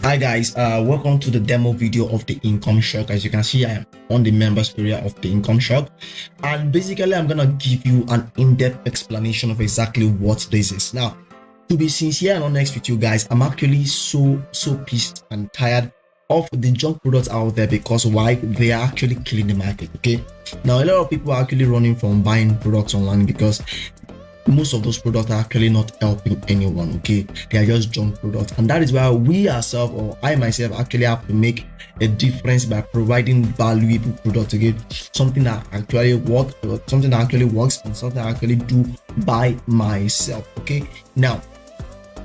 Hi guys, welcome to the demo video of the income shock. As you can see, I am on the members area of the income shock, and basically I'm gonna give you an in-depth explanation of exactly what this is. Now, to be sincere and honest with you guys, I'm actually so pissed and tired of the junk products out there, because why? They are actually killing the market. Okay, now a lot of people are actually running from buying products online because most of those products are actually not helping anyone. Okay, they are just junk products, and that is why we ourselves, or I myself, actually have to make a difference by providing valuable products. Okay, something that actually works, something that actually works, and something I actually do by myself. Okay, now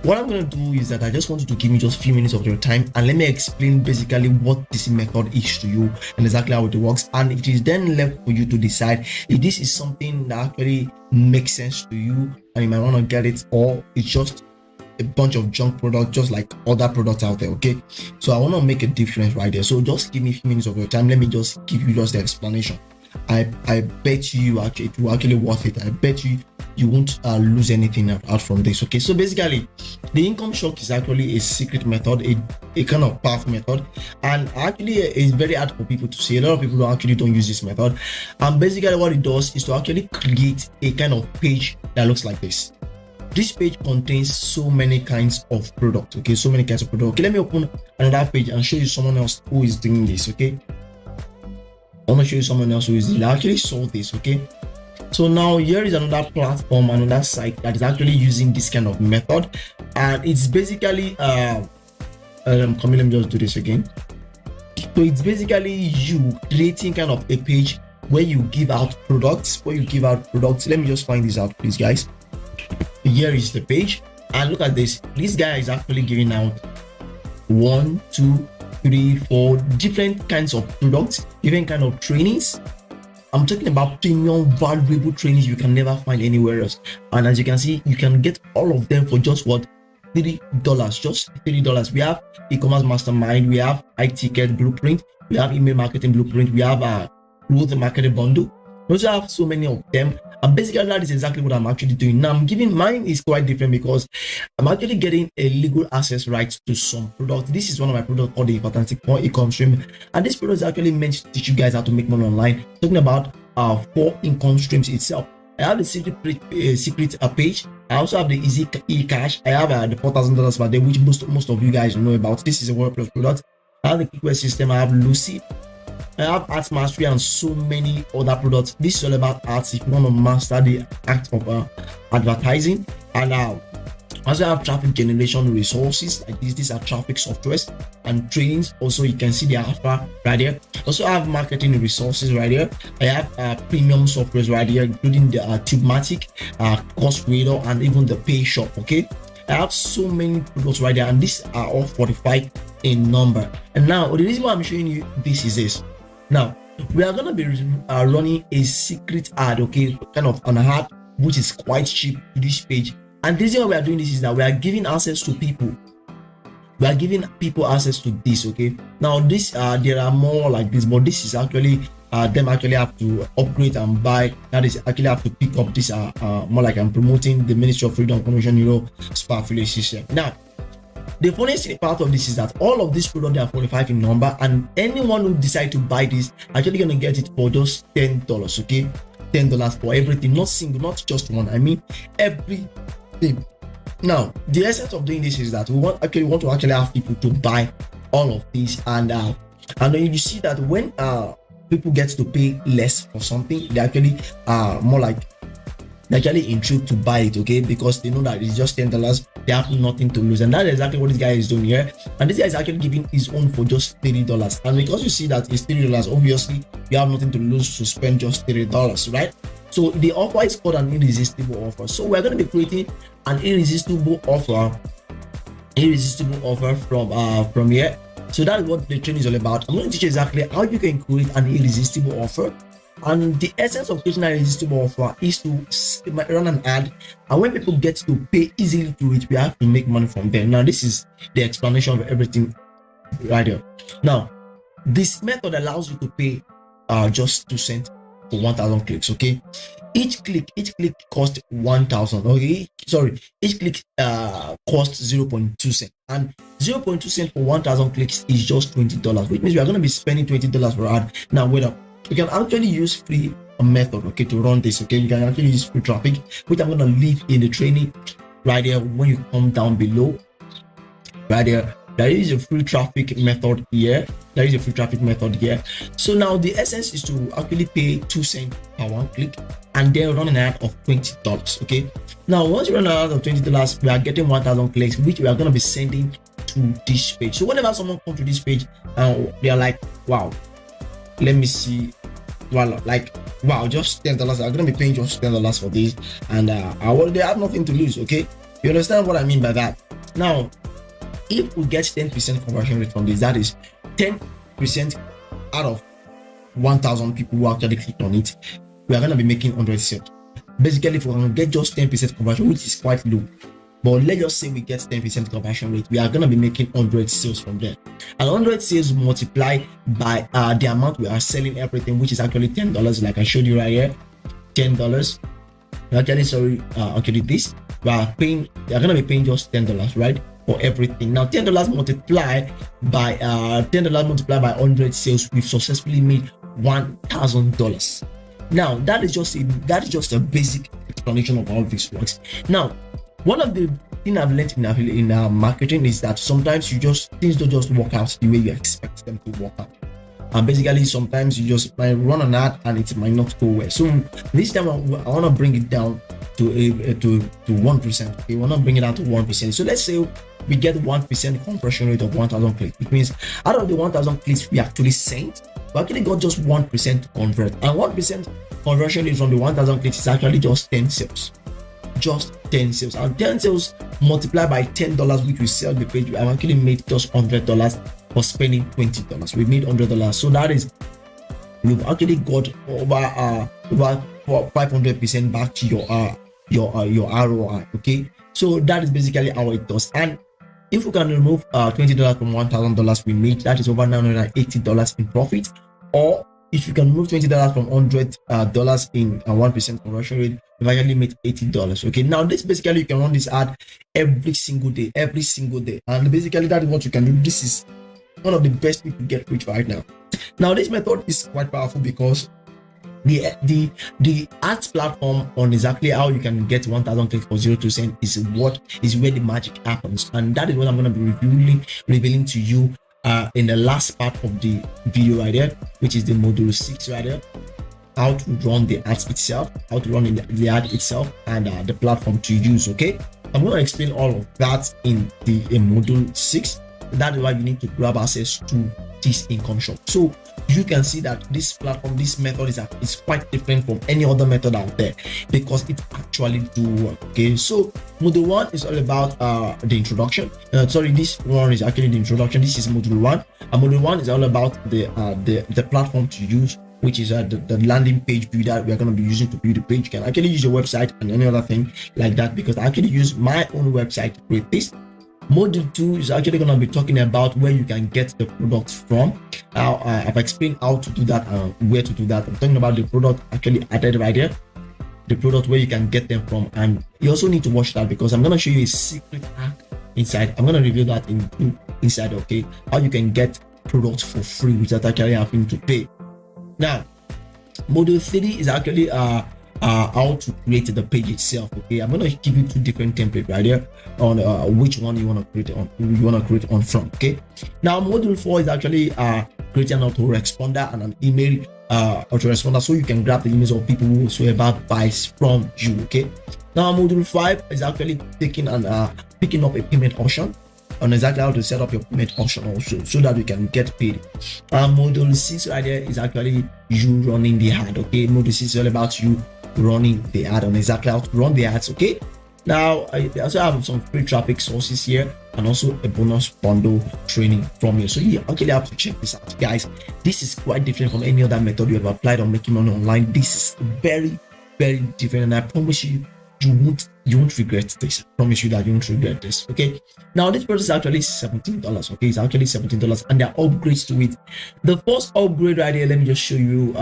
what I'm going to do is that I just want you to give me just a few minutes of your time, and let me explain basically what this method is to you and exactly how it works. And it is then left for you to decide if this is something that actually makes sense to you and you might want to get it, or it's just a bunch of junk products just like other products out there. Okay, so I want to make a difference right there. So just give me a few minutes of your time. Let me just give you just the explanation. I bet you actually it will actually worth it. I bet you won't lose anything out from this. Okay, so basically the income shock is actually a secret method, a kind of powerful method, and actually it's very hard for people to see. A lot of people don't use this method, and basically what it does is to actually create a kind of page that looks like this. This page contains so many kinds of products. Okay, so many kinds of products. Okay, let me open another page and show you someone else who is doing this. Okay, I want to show you someone else who is actually saw this. Okay, so now here is another platform, another site that is actually using this kind of method, and it's basically let me just do this again. So it's basically you creating kind of a page where you give out products. Let me just find this out, please, guys. Here is the page, and look at this. This guy is actually giving out 1, 2, 3, 4 different kinds of products, different kind of trainings. I'm talking about premium valuable trainings you can never find anywhere else. And as you can see, you can get all of them for just what? $3. Just $3. We have e-commerce mastermind, we have 𝕝𝕚𝒶𝓇e blueprint, we have email marketing blueprint, we have growth marketing bundle. We also have so many of them, and basically that is exactly what I'm actually doing now. I'm giving mine is quite different because I'm actually getting a legal access rights to some product. This is one of my products called the 𝕝𝕚𝒶𝓇𝑒 income stream, and this product is actually meant to teach you guys how to make money online. Talking about 4 income streams itself. I have the secret page. I also have the easy e-cash. I have the $4,000 per day, which most of you guys know about. This is a WordPress product. I have the quick system. I have 𝓈𝒽𝒶𝓇𝑒. I have Art Mastery and so many other products. This is all about arts if you want to master the act of advertising. And also have traffic generation resources like this. These are traffic softwares and trainings. Also, you can see the alpha right here. Also, I have marketing resources right here. I have premium softwares right here, including the 𝕝𝕚𝒶𝓇𝑒, Course Creator, and even the Pay Shop. Okay, I have so many products right there, and these are all 45 in number. And now the reason why I'm showing you this is this. Now we are going to be running a secret ad, okay, kind of an ad which is quite cheap to this page. And the reason why we are doing this is that we are giving access to people. We are giving people access to this. Okay, now this there are more like this, but this is actually them actually have to upgrade and buy. That is actually have to pick up this more like I'm promoting the Ministry of Freedom Information SPA affiliate system. Now the funniest part of this is that all of these products are 45 in number, and anyone who decide to buy this actually gonna get it for just $10. Okay, $10 for everything, not single, not just one. I mean everything. Now the essence of doing this is that we want to actually have people to buy all of these, and then you see that when people get to pay less for something, they actually more like they're actually intrigued to buy it. Okay, because they know that it's just $10, they have nothing to lose, and that's exactly what this guy is doing here. And this guy is actually giving his own for just $30, and because you see that it's $30, obviously you have nothing to lose to spend just $30, right? So the offer is called an irresistible offer. So we're going to be creating an irresistible offer from here. So that's what the training is all about. I'm going to teach you exactly how you can create an irresistible offer. And the essence of creating an irresistible offer is to run an ad, and when people get to pay easily to it, we have to make money from them. Now this is the explanation of everything right here. Now this method allows you to pay just 2 cents for 1,000 clicks. Okay, each click costs 1,000. Okay, sorry, each click costs 0.2 cent, and 0.2 cent for 1,000 clicks is just $20, which means we are going to be spending $20 per ad. Now wait up, we can actually use free method, okay, to run this. Okay, you can actually use free traffic, which I'm going to leave in the training right there. When you come down below right there is a free traffic method here. So now the essence is to actually pay 2 cents per one click and then run an ad of $20. Okay, now once you run an ad of $20, we are getting 1,000 clicks, which we are going to be sending to this page. So whenever someone comes to this page and they are like, wow, let me see, well, like, wow, just $10, I'm going to be paying just $10 for this, and they have nothing to lose. Okay, you understand what I mean by that? Now if we get 10% conversion rate from this, that is 10% out of 1,000 people who actually clicked on it, we are going to be making 100 sales. Basically, if we can get just 10% conversion, which is quite low, but let's just say we get 10% conversion rate, we are going to be making 100 sales from there. And 100 sales multiply by the amount we are selling everything, which is actually $10, like I showed you right here. $10. Actually, sorry, actually this we are going to be paying just $10, right, for everything. Now $10 multiplied by 100 sales, we've successfully made $1,000. Now that is just a basic explanation of how this works. Now, one of the things I've learned in marketing is that sometimes things don't just work out the way you expect them to work out. And basically, sometimes you just might run an ad and it might not go well. So this time I want to bring it down to 1%. Okay, we want to bring it down to 1%. So let's say we get 1% conversion rate of 1,000 clicks. It means out of the 1,000 clicks we actually sent, we actually got just 1% to convert. And 1% conversion rate from the 1,000 clicks is actually just 10 sales. Just 10 sales. And 10 sales multiplied by $10, which we sell the page, we have actually made just $100 for spending $20. We made $100. So that is, we've actually got over 500% back to your ROI. Okay, so that is basically how it does. And if we can remove $20 from $1,000 we made, that is over $980 in profit. Or if you can remove $20 from $100 in a 1% conversion rate, we've actually made $80. Okay, now this basically you can run this ad every single day, and basically that is what you can do. This is one of the best people to get rich right now. Now this method is quite powerful because the ads platform on exactly how you can get 1,000 clicks for 0 cents is where the magic happens, and that is what I'm going to be revealing to you in the last part of the video right there, which is the module 6 right there. How to run the ads itself, how to run the ad itself, and the platform to use. Okay, I'm going to explain all of that in module 6. That is why you need to grab access to this income shop. So you can see that this platform, this method is quite different from any other method out there because it actually do work. Okay, so module 1 is all about the introduction. This one is actually the introduction. This is module 1, and module 1 is all about the platform to use, which is the landing page builder we are going to be using to build the page. You can actually use your website and any other thing like that, because I actually use my own website to create this. Module 2 is actually going to be talking about where you can get the products from. I've explained how to do that and where to do that. I'm talking about the product actually added right here, the product where you can get them from, and you also need to watch that because I'm going to show you a secret hack inside. I'm going to reveal that inside. Okay, how you can get products for free without actually having to pay. Now, module 3 is actually how to create the page itself. Okay, I'm going to give you 2 different templates right here on which one you want to create on from. Okay, now module 4 is actually creating an autoresponder and an email autoresponder, so you can grab the emails of people whosoever buys from you. Okay, now module 5 is actually picking up a payment option on exactly how to set up your payment option also, so that you can get paid. Module 6 right there is actually you running the ad. Okay, module 6 is all about you running the ad, on exactly how to run the ads. Okay, now I also have some free traffic sources here and also a bonus bundle training from here, so you actually have to check this out, guys. This is quite different from any other method you have applied on making money online. This is very, very different, and I promise you won't regret this. I promise you that you won't regret this. Okay, now this product is actually $17. Okay, it's actually $17, and there are upgrades to it. The first upgrade right here, let me just show you.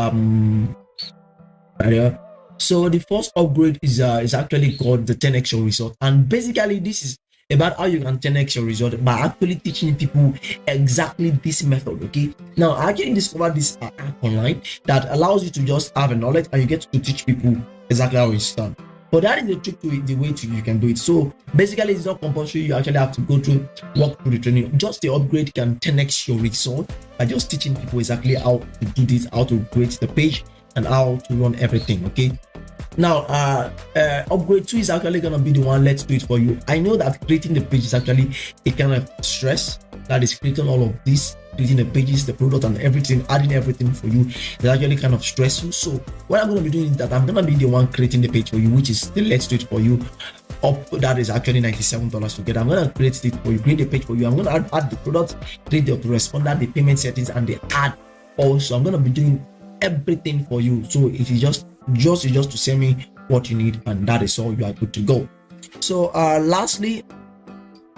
right here. So the first upgrade is actually called the 10x your result, and basically this is about how you can 10x your result by actually teaching people exactly this method. Okay, now I actually discovered this app online that allows you to just have a knowledge and you get to teach people exactly how it's done. But that is the trick to it, the way to you can do it. So basically it's not compulsory, you actually have to go through, walk through the training. Just the upgrade can 10x your result by just teaching people exactly how to do this, how to create the page and how to run everything. Okay, now upgrade 2 is actually gonna be the one. Let's do it for you. I know that creating the page is actually a kind of stress, that is creating all of this, creating the pages, the product and everything, adding everything for you is actually kind of stressful. So what I'm going to be doing is that I'm going to be the one creating the page for you, which is the let's do it for you up. That is actually $97 to get. I'm going to create it for you, create the page for you. I'm going to add the product, create the responder, the payment settings and the ad also. I'm going to be doing everything for you. So it is just to send me what you need and that is all. You are good to go. So lastly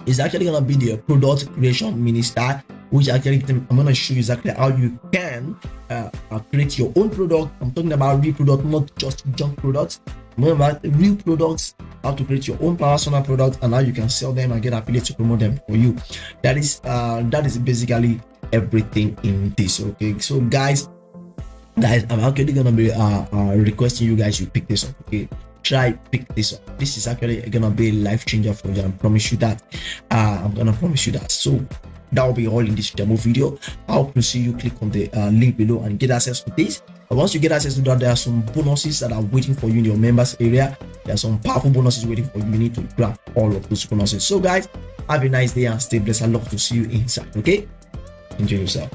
is actually going to be the product creation minister, which actually I'm going to show you exactly how you can create your own product. I'm talking about real product, not just junk products. I'm talking about real products, how to create your own personal product and how you can sell them and get affiliates to promote them for you. That is basically everything in this. Okay, so guys, I'm actually gonna be requesting you guys to pick this up. Okay, try pick this up. This is actually gonna be a life changer for you. I promise you that. I'm gonna promise you that. So that will be all in this demo video. I hope to see you click on the link below and get access to this. And once you get access to that, there are some bonuses that are waiting for you in your members area. There are some powerful bonuses waiting for you. You need to grab all of those bonuses. So guys, have a nice day and stay blessed. I'd love to see you inside. Okay, enjoy yourself.